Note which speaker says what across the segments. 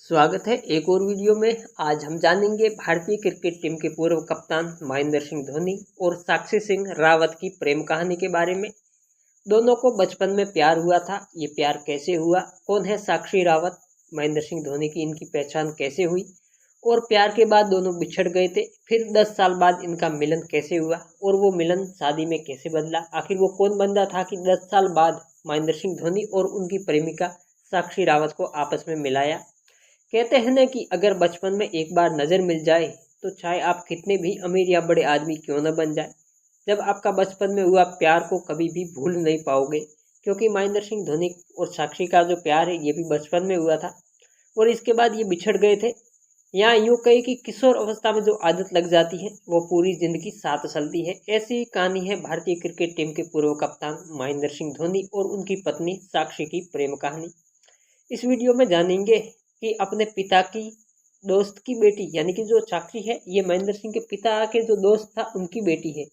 Speaker 1: स्वागत है एक और वीडियो में। आज हम जानेंगे भारतीय क्रिकेट टीम के पूर्व कप्तान महेंद्र सिंह धोनी और साक्षी सिंह रावत की प्रेम कहानी के बारे में। दोनों को बचपन में प्यार हुआ था। ये प्यार कैसे हुआ, कौन है साक्षी रावत, महेंद्र सिंह धोनी की इनकी पहचान कैसे हुई और प्यार के बाद दोनों बिछड़ गए थे। फिर 10 साल बाद इनका मिलन कैसे हुआ और वो मिलन शादी में कैसे बदला। आखिर वो कौन बंदा था कि 10 साल बाद महेंद्र सिंह धोनी और उनकी प्रेमिका साक्षी रावत को आपस में मिलाया। कहते हैं ना कि अगर बचपन में एक बार नज़र मिल जाए तो चाहे आप कितने भी अमीर या बड़े आदमी क्यों न बन जाए, जब आपका बचपन में हुआ प्यार को कभी भी भूल नहीं पाओगे। क्योंकि महेंद्र सिंह धोनी और साक्षी का जो प्यार है ये भी बचपन में हुआ था और इसके बाद ये बिछड़ गए थे। यहाँ यूँ कहे कि किशोर अवस्था में जो आदत लग जाती है वो पूरी जिंदगी साथ चलती है। ऐसी ही कहानी है भारतीय क्रिकेट टीम के पूर्व कप्तान महेंद्र सिंह धोनी और उनकी पत्नी साक्षी की प्रेम कहानी। इस वीडियो में जानेंगे कि अपने पिता की दोस्त की बेटी यानी कि जो साक्षी है ये महेंद्र सिंह के पिता के जो दोस्त था उनकी बेटी है।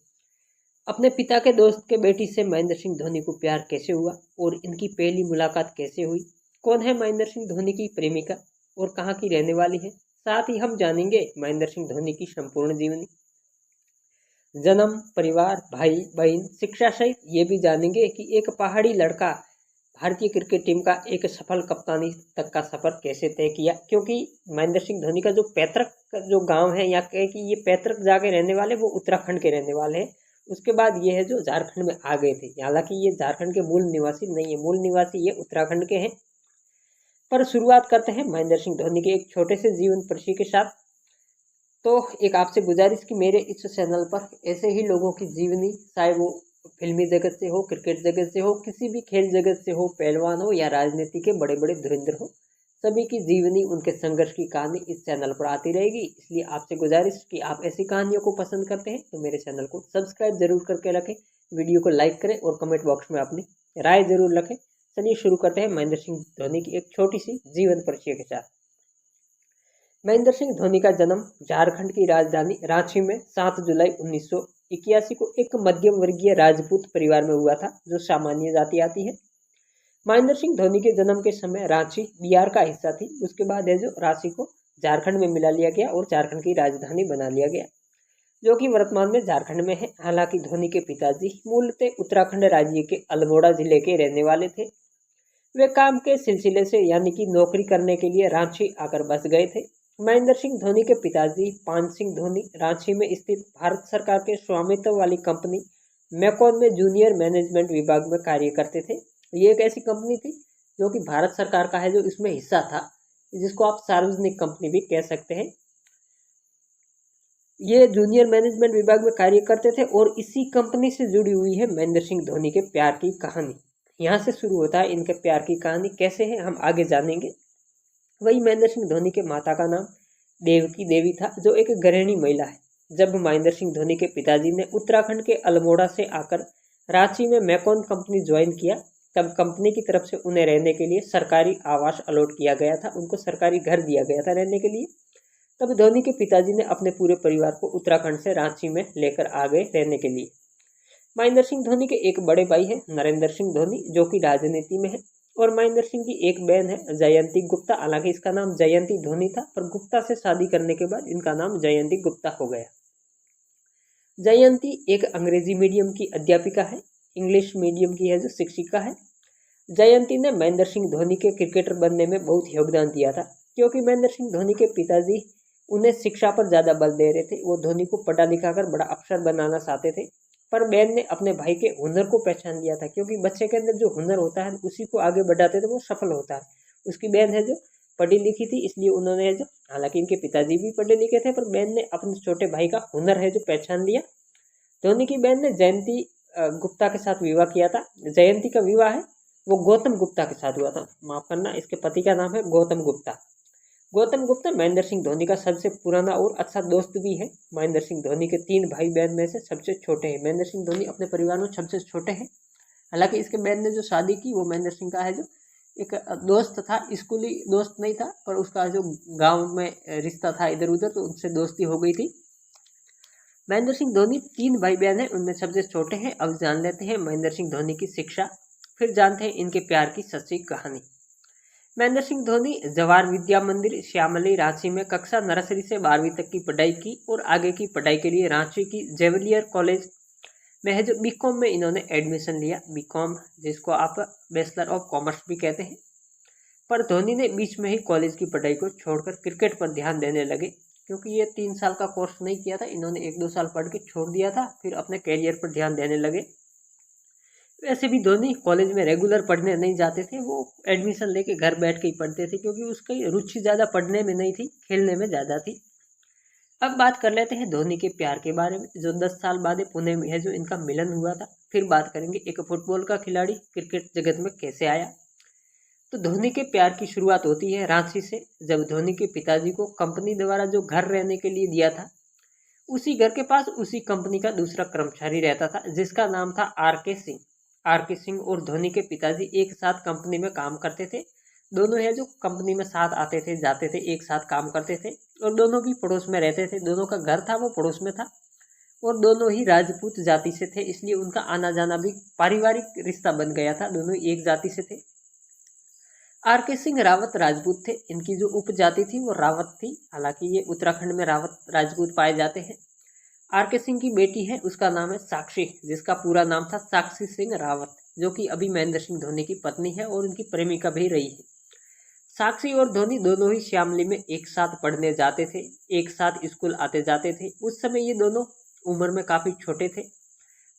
Speaker 1: अपने पिता के दोस्त के बेटी से महेंद्र सिंह धोनी को प्यार कैसे हुआ और इनकी पहली मुलाकात कैसे हुई, कौन है महेंद्र सिंह धोनी की प्रेमिका और कहाँ की रहने वाली है। साथ ही हम जानेंगे महेंद्र सिंह धोनी की संपूर्ण जीवनी, जन्म, परिवार, भाई बहन, शिक्षा सहित ये भी जानेंगे कि एक पहाड़ी लड़का भारतीय क्रिकेट टीम का एक सफल कप्तानी तक का सफर कैसे तय किया। क्योंकि महेंद्र सिंह धोनी का जो पैतृक जो गांव है या कहे कि ये पैतृक जाके रहने वाले वो उत्तराखंड के रहने वाले हैं। उसके बाद ये है जो झारखंड में आ गए थे, हालांकि ये झारखंड के मूल निवासी नहीं है, मूल निवासी ये उत्तराखंड के हैं। पर शुरुआत करते हैं महेंद्र सिंह धोनी के एक छोटे से जीवन परिचय के साथ। तो एक आपसे गुजारिश कि मेरे इस चैनल पर ऐसे ही लोगों की जीवनी, चाहे वो फिल्मी जगत से हो, क्रिकेट जगत से हो, किसी भी खेल जगत से हो, पहलवान हो या राजनीति के बड़े बड़े धुरंधर हो, सभी की जीवनी, उनके संघर्ष की कहानी इस चैनल पर आती रहेगी। इसलिए आपसे गुजारिश कि आप ऐसी कहानियों को पसंद करते हैं तो मेरे चैनल को सब्सक्राइब जरूर करके रखें, वीडियो को लाइक करें और कमेंट बॉक्स में अपनी राय जरूर रखें। चलिए शुरू करते हैं महेंद्र सिंह धोनी की एक छोटी सी जीवन परिचय के साथ। महेंद्र सिंह धोनी का जन्म झारखंड की राजधानी रांची में 7 जुलाई 1981 को एक मध्यम वर्गीय राजपूत परिवार में हुआ था जो सामान्य जाति आती है। महेंद्र सिंह धोनी के जन्म के समय रांची बिहार का हिस्सा थी। उसके बाद है जो रांची को झारखंड में मिला लिया गया और झारखंड की राजधानी बना लिया गया, जो कि वर्तमान में झारखंड में है। हालांकि धोनी के पिताजी मूलतः उत्तराखंड राज्य के अल्मोड़ा जिले के रहने वाले थे। वे काम के सिलसिले से यानी कि नौकरी करने के लिए रांची आकर बस गए थे। महेंद्र सिंह धोनी के पिताजी पान सिंह धोनी रांची में स्थित भारत सरकार के स्वामित्व वाली कंपनी मैकॉन में जूनियर मैनेजमेंट विभाग में कार्य करते थे। ये एक ऐसी कंपनी थी जो कि भारत सरकार का है, जो इसमें हिस्सा था, जिसको आप सार्वजनिक कंपनी भी कह सकते हैं। ये जूनियर मैनेजमेंट विभाग में कार्य करते थे और इसी कंपनी से जुड़ी हुई है महेंद्र सिंह धोनी के प्यार की कहानी। यहाँ से शुरू होता है इनके प्यार की कहानी। कैसे है हम आगे जानेंगे। वही महेंद्र सिंह धोनी के माता का नाम देवकी देवी था, जो एक गृहिणी महिला है। जब महेंद्र सिंह धोनी के पिताजी ने उत्तराखंड के अल्मोड़ा से आकर रांची में मैकॉन कंपनी ज्वाइन किया, तब कंपनी की तरफ से उन्हें रहने के लिए सरकारी आवास अलॉट किया गया था, उनको सरकारी घर दिया गया था रहने के लिए। तब धोनी के पिताजी ने अपने पूरे परिवार को उत्तराखंड से रांची में लेकर आ गए रहने के लिए। महेंद्र सिंह धोनी के एक बड़े भाई है नरेंद्र सिंह धोनी, जो कि राजनीति में है, और महेंद्र सिंह की एक बहन है जयंती गुप्ता। हालांकि इसका नाम जयंती धोनी था, पर गुप्ता से शादी करने के बाद इनका नाम जयंती गुप्ता हो गया। जयंती एक अंग्रेजी मीडियम की अध्यापिका है, इंग्लिश मीडियम की है जो शिक्षिका है। जयंती ने महेंद्र सिंह धोनी के क्रिकेटर बनने में बहुत योगदान दिया था, क्योंकि महेंद्र सिंह धोनी के पिताजी उन्हें शिक्षा पर ज़्यादा बल दे रहे थे। वो धोनी को पढ़ा लिखा कर बड़ा अफसर बनाना चाहते थे, पर बहन ने अपने भाई के हुनर को पहचान लिया था, क्योंकि बच्चे के अंदर जो हुनर होता है उसी को आगे बढ़ाते तो वो सफल होता है। उसकी बहन है जो पढ़ी लिखी थी, इसलिए उन्होंने जो, हालांकि इनके पिताजी भी पढ़े लिखे थे, पर बहन ने अपने छोटे भाई का हुनर है जो पहचान लिया। धोनी की बहन ने जयंती गुप्ता के साथ विवाह किया था। जयंती का विवाह है वो गौतम गुप्ता के साथ हुआ था, माफ करना, इसके पति का नाम है गौतम गुप्ता। गौतम गुप्ता महेंद्र सिंह धोनी का सबसे पुराना और अच्छा दोस्त भी है। महेंद्र सिंह धोनी के 3 भाई बहन में से सबसे छोटे हैं। महेंद्र सिंह धोनी अपने परिवार में सबसे छोटे हैं। हालांकि इसके बहन ने जो शादी की वो महेंद्र सिंह का है जो एक दोस्त था, स्कूली दोस्त नहीं था, पर उसका जो गांव में रिश्ता था इधर उधर, तो उनसे दोस्ती हो गई थी। महेंद्र सिंह धोनी 3 भाई बहन हैं, उनमें सबसे छोटे हैं। अब जान लेते हैं महेंद्र सिंह धोनी की शिक्षा, फिर जानते हैं इनके प्यार की सच्ची कहानी। महेंद्र सिंह धोनी जवाहर विद्या मंदिर श्यामली रांची में कक्षा नर्सरी से 12वीं तक की पढ़ाई की और आगे की पढ़ाई के लिए रांची की जेविलियर कॉलेज में है जो बीकॉम में इन्होंने एडमिशन लिया। बीकॉम जिसको आप बैचलर ऑफ कॉमर्स भी कहते हैं। पर धोनी ने बीच में ही कॉलेज की पढ़ाई को छोड़कर क्रिकेट पर ध्यान देने लगे, क्योंकि ये 3 साल का कोर्स नहीं किया था इन्होंने, 1-2 साल पढ़ के छोड़ दिया था, फिर अपने कैरियर पर ध्यान देने लगे। वैसे भी धोनी कॉलेज में रेगुलर पढ़ने नहीं जाते थे, वो एडमिशन लेके घर बैठ के ही पढ़ते थे, क्योंकि उसकी रुचि ज़्यादा पढ़ने में नहीं थी, खेलने में ज़्यादा थी। अब बात कर लेते हैं धोनी के प्यार के बारे में, जो 10 साल बाद पुणे में है जो इनका मिलन हुआ था। फिर बात करेंगे एक फुटबॉल का खिलाड़ी क्रिकेट जगत में कैसे आया। तो धोनी के प्यार की शुरुआत होती है रांची से, जब धोनी के पिताजी को कंपनी द्वारा जो घर रहने के लिए दिया था, उसी घर के पास उसी कंपनी का दूसरा कर्मचारी रहता था जिसका नाम था आर.के. सिंह। आर.के. सिंह और धोनी के पिताजी एक साथ कंपनी में काम करते थे। दोनों है जो कंपनी में साथ आते थे, जाते थे, एक साथ काम करते थे और दोनों भी पड़ोस में रहते थे। दोनों का घर था वो पड़ोस में था और दोनों ही राजपूत जाति से थे, इसलिए उनका आना जाना भी पारिवारिक रिश्ता बन गया था, दोनों एक जाति से थे। आर.के. सिंह रावत राजपूत थे। इनकी जो उपजाति थी वो रावत थी, हालांकि ये उत्तराखंड में रावत राजपूत पाए जाते हैं। आर.के. सिंह की बेटी है, उसका नाम है साक्षी, जिसका पूरा नाम था साक्षी सिंह रावत, जो कि अभी महेंद्र सिंह धोनी की पत्नी है और उनकी प्रेमिका भी रही है। साक्षी और धोनी दोनों ही श्यामली में एक साथ पढ़ने जाते थे, एक साथ स्कूल आते जाते थे। उस समय ये दोनों उम्र में काफ़ी छोटे थे,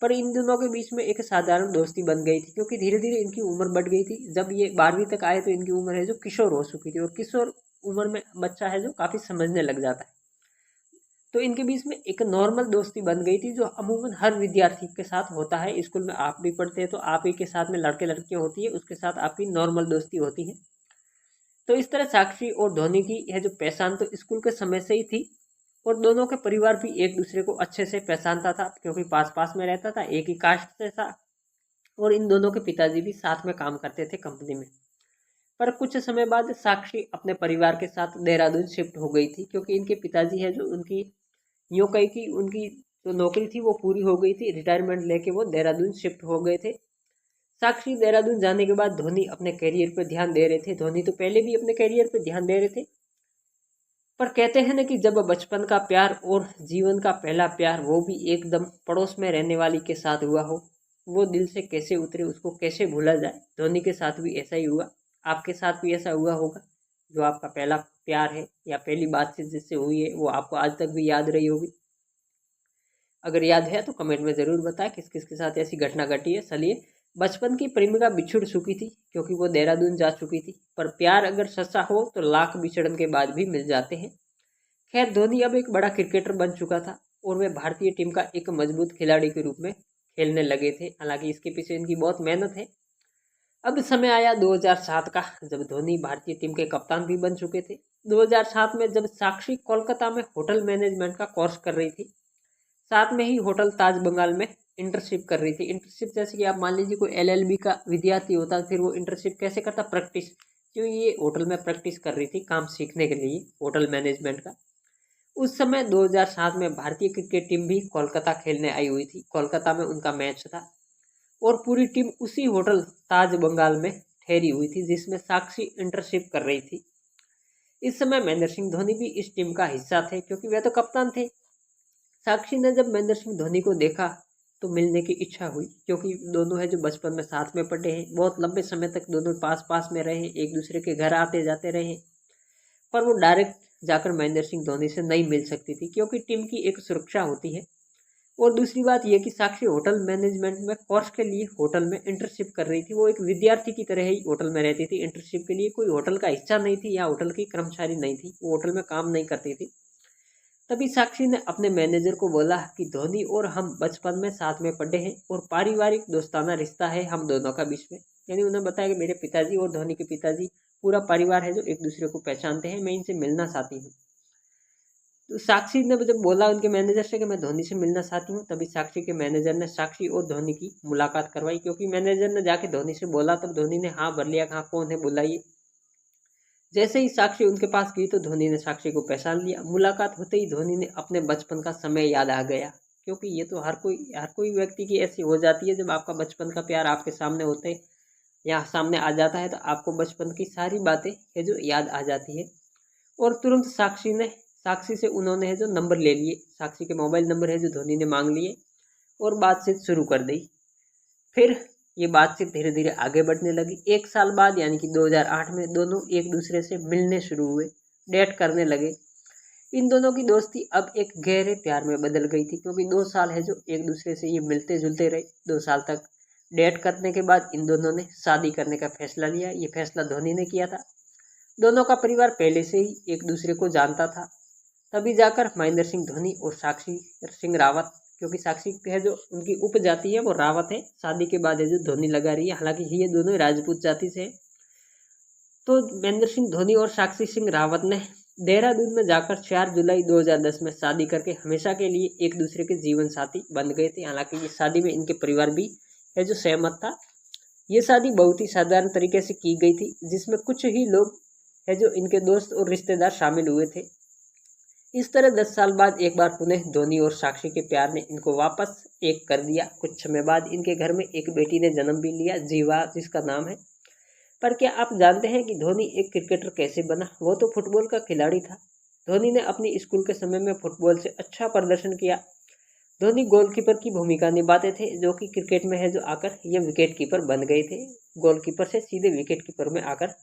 Speaker 1: पर इन दोनों के बीच में एक साधारण दोस्ती बन गई थी, क्योंकि धीरे धीरे इनकी उम्र बढ़ गई थी। जब ये 12वीं तक आए तो इनकी उम्र है जो किशोर हो चुकी थी, और किशोर उम्र में बच्चा है जो काफ़ी समझने लग जाता है। तो इनके बीच में एक नॉर्मल दोस्ती बन गई थी, जो अमूमन हर विद्यार्थी के साथ होता है। स्कूल में आप भी पढ़ते हैं तो आप ही के साथ में लड़के लड़कियाँ होती है, उसके साथ आपकी नॉर्मल दोस्ती होती है। तो इस तरह साक्षी और धोनी की यह जो पहचान तो स्कूल के समय से ही थी, और दोनों के परिवार भी एक दूसरे को अच्छे से पहचानता था, क्योंकि पास पास में रहता था, एक ही कास्ट से था, और इन दोनों के पिताजी भी साथ में काम करते थे कंपनी में। पर कुछ समय बाद साक्षी अपने परिवार के साथ देहरादून शिफ्ट हो गई थी, क्योंकि इनके पिताजी है जो उनकी यूँ कही कि उनकी जो नौकरी थी वो पूरी हो गई थी, रिटायरमेंट लेके वो देहरादून शिफ्ट हो गए थे। साक्षी देहरादून जाने के बाद धोनी अपने करियर पर ध्यान दे रहे थे। धोनी तो पहले भी अपने करियर पर ध्यान दे रहे थे, पर कहते हैं ना कि जब बचपन का प्यार और जीवन का पहला प्यार वो भी एकदम पड़ोस में रहने वाली के साथ हुआ हो, वो दिल से कैसे उतरे, उसको कैसे भूला जाए। धोनी के साथ भी ऐसा ही हुआ, आपके साथ भी ऐसा हुआ होगा। जो आपका पहला प्यार है या पहली बातचीत जिससे हुई है वो आपको आज तक भी याद रही होगी। अगर याद है तो कमेंट में ज़रूर बताएं किस किस के साथ ऐसी घटना घटी है। चलिए, बचपन की प्रेमिका बिछुड़ चुकी थी क्योंकि वो देहरादून जा चुकी थी, पर प्यार अगर सच्चा हो तो लाख बिछड़न के बाद भी मिल जाते हैं। खैर, धोनी अब एक बड़ा क्रिकेटर बन चुका था और वे भारतीय टीम का एक मजबूत खिलाड़ी के रूप में खेलने लगे थे। हालांकि इसके पीछे इनकी बहुत मेहनत है। अब समय आया 2007 का, जब धोनी भारतीय टीम के कप्तान भी बन चुके थे। 2007 में जब साक्षी कोलकाता में होटल मैनेजमेंट का कोर्स कर रही थी, साथ में ही होटल ताज बंगाल में इंटर्नशिप कर रही थी। इंटर्नशिप जैसे कि आप मान लीजिए कोई LLB का विद्यार्थी होता, फिर वो इंटर्नशिप कैसे करता, प्रैक्टिस, क्यों ये होटल में प्रैक्टिस कर रही थी काम सीखने के लिए होटल मैनेजमेंट का। उस समय 2007 में भारतीय क्रिकेट टीम भी कोलकाता खेलने आई हुई थी। कोलकाता में उनका मैच था और पूरी टीम उसी होटल ताज बंगाल में ठहरी हुई थी जिसमें साक्षी इंटर्नशिप कर रही थी। इस समय महेंद्र सिंह धोनी भी इस टीम का हिस्सा थे, क्योंकि वे तो कप्तान थे। साक्षी ने जब महेंद्र सिंह धोनी को देखा तो मिलने की इच्छा हुई, क्योंकि दोनों है जो बचपन में साथ में पढ़े हैं, बहुत लंबे समय तक दोनों पास पास में रहे, एक दूसरे के घर आते जाते रहे। पर वो डायरेक्ट जाकर महेंद्र सिंह धोनी से नहीं मिल सकती थी, क्योंकि टीम की एक सुरक्षा होती है। और दूसरी बात यह कि साक्षी होटल मैनेजमेंट में कोर्स के लिए होटल में इंटर्नशिप कर रही थी। वो एक विद्यार्थी की तरह ही होटल में रहती थी, इंटर्नशिप के लिए कोई होटल का हिस्सा नहीं थी या होटल की कर्मचारी नहीं थी, वो होटल में काम नहीं करती थी। तभी साक्षी ने अपने मैनेजर को बोला कि धोनी और हम बचपन में साथ में पढ़े हैं और पारिवारिक दोस्ताना रिश्ता है हम दोनों का बीच में। यानी उन्हें बताया कि मेरे पिताजी और धोनी के पिताजी पूरा परिवार है जो एक दूसरे को पहचानते हैं, मैं इनसे मिलना चाहती हूँ। तो साक्षी ने जब बोला उनके मैनेजर से कि मैं धोनी से मिलना चाहती हूँ, तभी साक्षी के मैनेजर ने साक्षी और धोनी की मुलाकात करवाई, क्योंकि मैनेजर ने जाके धोनी से बोला तब धोनी ने हाँ भर लिया, हाँ कौन है बुलाइए। जैसे ही साक्षी उनके पास गई तो धोनी ने साक्षी को पहचान लिया। मुलाकात होते ही धोनी ने अपने बचपन का समय याद आ गया, क्योंकि ये तो हर कोई व्यक्ति की ऐसी हो जाती है, जब आपका बचपन का प्यार आपके सामने होता है यहाँ सामने आ जाता है तो आपको बचपन की सारी बातें है जो याद आ जाती है। और तुरंत साक्षी से उन्होंने है जो नंबर ले लिए, साक्षी के मोबाइल नंबर है जो धोनी ने मांग लिए और बातचीत शुरू कर दी। फिर ये बातचीत धीरे धीरे आगे बढ़ने लगी। 1 साल बाद यानी कि 2008 में दोनों एक दूसरे से मिलने शुरू हुए, डेट करने लगे। इन दोनों की दोस्ती अब एक गहरे प्यार में बदल गई थी, क्योंकि 2 साल है जो एक दूसरे से ये मिलते जुलते रहे। 2 साल तक डेट करने के बाद इन दोनों ने शादी करने का फैसला लिया। ये फैसला धोनी ने किया था। दोनों का परिवार पहले से ही एक दूसरे को जानता था। तभी जाकर महेंद्र सिंह धोनी और साक्षी सिंह रावत, क्योंकि साक्षी है जो उनकी उपजाति है वो रावत है, शादी के बाद है जो धोनी लगा रही है, हालांकि ये दोनों राजपूत जाति से है। तो महेंद्र सिंह धोनी और साक्षी सिंह रावत ने देहरादून में जाकर 4 जुलाई 2010 में शादी करके हमेशा के लिए एक दूसरे के जीवन साथी बन गए थे। हालांकि ये शादी में इनके परिवार भी है जो सहमत था। ये शादी बहुत ही साधारण तरीके से की गई थी, जिसमें कुछ ही लोग है जो इनके दोस्त और रिश्तेदार शामिल हुए थे। इस तरह 10 साल बाद एक बार पुनः धोनी और साक्षी के प्यार ने इनको वापस एक कर दिया। कुछ समय बाद इनके घर में एक बेटी ने जन्म भी लिया, जीवा जिसका नाम है। पर क्या आप जानते हैं कि धोनी एक क्रिकेटर कैसे बना? वो तो फुटबॉल का खिलाड़ी था। धोनी ने अपनी स्कूल के समय में फुटबॉल से अच्छा प्रदर्शन किया। धोनी गोलकीपर की भूमिका निभाते थे, जो कि क्रिकेट में है जो आकर ये विकेट कीपर बन गए थे। गोलकीपर से सीधे विकेट कीपर में आकर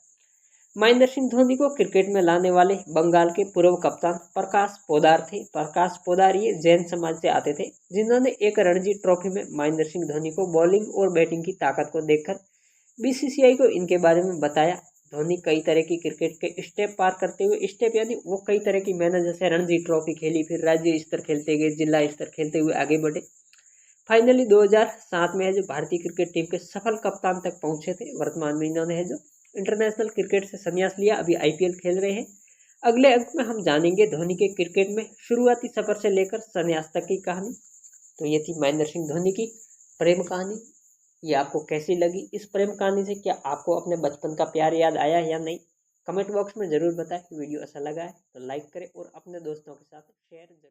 Speaker 1: महेंद्र सिंह धोनी को क्रिकेट में लाने वाले बंगाल के पूर्व कप्तान प्रकाश पोदार थे। प्रकाश पोदार ये जैन समाज से आते थे, जिन्होंने एक रणजी ट्रॉफी में महेंद्र सिंह धोनी को बॉलिंग और बैटिंग की ताकत को देखकर बीसीसीआई को इनके बारे में बताया। धोनी कई तरह की क्रिकेट के स्टेप पार करते हुए, स्टेप यानी वो कई तरह की मैंने जैसे रणजी ट्रॉफी खेली, फिर राज्य स्तर खेलते गए, जिला स्तर खेलते हुए आगे बढ़े। फाइनली 2007 में है जो भारतीय क्रिकेट टीम के सफल कप्तान तक पहुंचे थे। वर्तमान में इन्होंने है जो इंटरनेशनल क्रिकेट से संन्यास लिया, अभी आईपीएल खेल रहे हैं। अगले अंक में हम जानेंगे धोनी के क्रिकेट में शुरुआती सफर से लेकर संन्यास तक की कहानी। तो ये थी महेंद्र सिंह धोनी की प्रेम कहानी। ये आपको कैसी लगी? इस प्रेम कहानी से क्या आपको अपने बचपन का प्यार याद आया या नहीं? कमेंट बॉक्स में ज़रूर बताएं। वीडियो अच्छा लगा है तो लाइक करें और अपने दोस्तों के साथ शेयर जरूर।